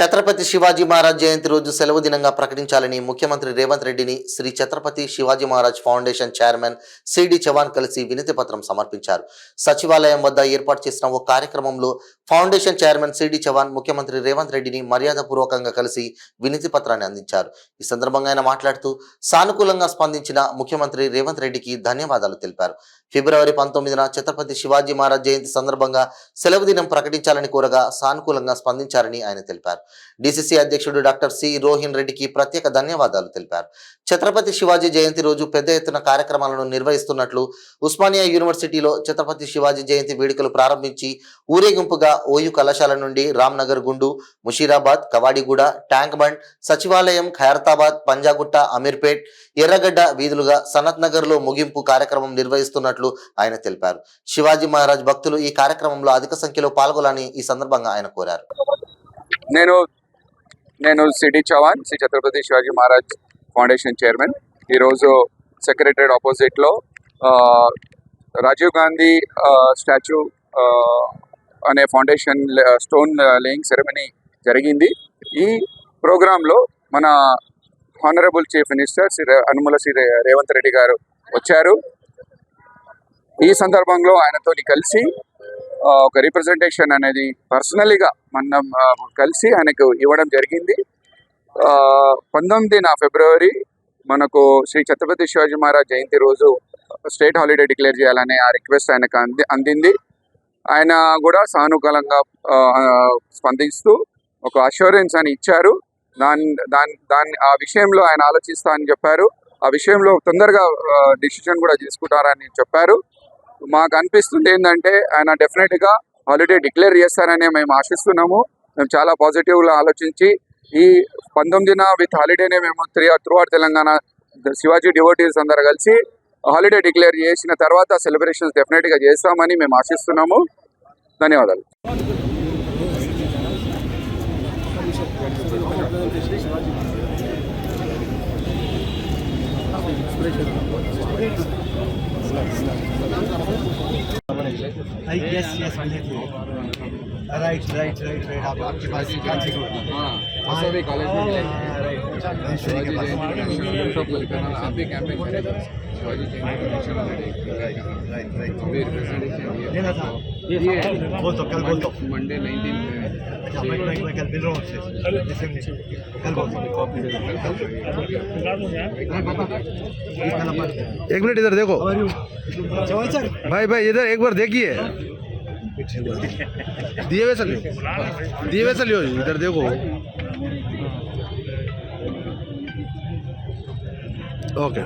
ఛత్రపతి శివాజీ మహారాజ్ జయంతి రోజు సెలవు దినంగా ప్రకటించాలని ముఖ్యమంత్రి రేవంత్ రెడ్డిని Shri Chhatrapati Shivaji Maharaj foundation chairman CD Chavan కలిసి వినతి పత్రం సమర్పించారు. సచివాలయం వద్ద ఏర్పాటు చేసిన ఓ కార్యక్రమంలో ఫౌండేషన్ చైర్మన్ సిడి చవాన్ ముఖ్యమంత్రి రేవంత్ రెడ్డిని మర్యాదపూర్వకంగా కలిసి వినతి పత్రాన్ని అందించారు. ఈ సందర్భంగా ఆయన మాట్లాడుతూ సానుకూలంగా స్పందించిన ముఖ్యమంత్రి రేవంత్ రెడ్డికి ధన్యవాదాలు తెలిపారు. ఫిబ్రవరి 19న ఛత్రపతి శివాజీ మహారాజ్ జయంతి సందర్భంగా సెలవు దినం ప్రకటించాలని కోరగా సానుకూలంగా స్పందించారని ఆయన తెలిపారు. డిసిసి అధ్యక్షుడు డాక్టర్ సి రోహిన్ రెడ్డికి ప్రత్యేక ధన్యవాదాలు తెలిపారు. ఛత్రపతి శివాజీ జయంతి రోజు పెద్ద ఎత్తున కార్యక్రమాలను నిర్వహిస్తున్నట్లు ఉస్మానియా యూనివర్సిటీలో ఛత్రపతి శివాజీ జయంతి వేడుకలు ప్రారంభించి ఊరేగింపుగా ఓయూ కళాశాల నుండి రామ్నగర్ గుండు, ముషీరాబాద్, కవాడిగూడ, ట్యాంక్ బండ్, సచివాలయం, ఖైరతాబాద్, పంజాగుట్ట, అమీర్పేట్, ఎర్రగడ్డ వీధులుగా సనత్ నగర్ లో ముగింపు కార్యక్రమం నిర్వహిస్తున్నట్లు ఆయన తెలిపారు. శివాజీ మహారాజ్ భక్తులు ఈ కార్యక్రమంలో అధిక సంఖ్యలో పాల్గొనాలని ఈ సందర్భంగా ఆయన కోరారు. నేను CD Chavan, Shri Chhatrapati Shivaji Maharaj foundation chairman. ఈరోజు సెక్రటరేట్ ఆపోజిట్లో రాజీవ్ గాంధీ స్టాచ్యూ అనే ఫౌండేషన్ స్టోన్ లేయింగ్ సెరమనీ జరిగింది. ఈ ప్రోగ్రాంలో మన honourable chief minister Shri Anumula Shri Revanth Reddy garu వచ్చారు. ఈ సందర్భంలో ఆయనతో కలిసి ఒక రిప్రజెంటేషన్ అనేది పర్సనలీగా మనం కలిసి ఆయనకు ఇవ్వడం జరిగింది. 19న ఫిబ్రవరి మనకు శ్రీ ఛత్రపతి శివాజీ మహారాజ్ జయంతి రోజు స్టేట్ హాలిడే డిక్లేర్ చేయాలనే ఆ రిక్వెస్ట్ ఆయనకు అందింది. ఆయన కూడా సానుకూలంగా స్పందిస్తూ ఒక అష్యూరెన్స్ అని ఇచ్చారు. ఆ విషయంలో ఆయన ఆలోచిస్తా అని చెప్పారు. ఆ విషయంలో తొందరగా డిసిషన్ కూడా తీసుకుంటారని చెప్పారు. మాకు అనిపిస్తుంది ఏంటంటే ఆయన డెఫినెట్గా హాలిడే డిక్లేర్ చేస్తారని మేము ఆశిస్తున్నాము. మేము చాలా పాజిటివ్గా ఆలోచించి ఈ 19న విత్ హాలిడేనే మేము through out Telangana Shivaji devotees అందరూ కలిసి హాలిడే డిక్లేర్ చేసిన తర్వాత సెలబ్రేషన్స్ డెఫినెట్గా చేస్తామని మేము ఆశిస్తున్నాము. ధన్యవాదాలు. Yes, right. आपके पास कांची को सभी कॉलेज में राइट शिवाजी जयंती आप भी कैंपेन करेंगे. शिवाजी जयंती राइट अभी रिप्रेजेंटेशन लेना था ये बोल तो मंडे 19 में. अच्छा मैं कल मिल रहा हूँ आपसे कल बोल एक मिनट इधर देखो भाई इधर एक बार देखिए. दिए हुए चलियो इधर देखो. ओके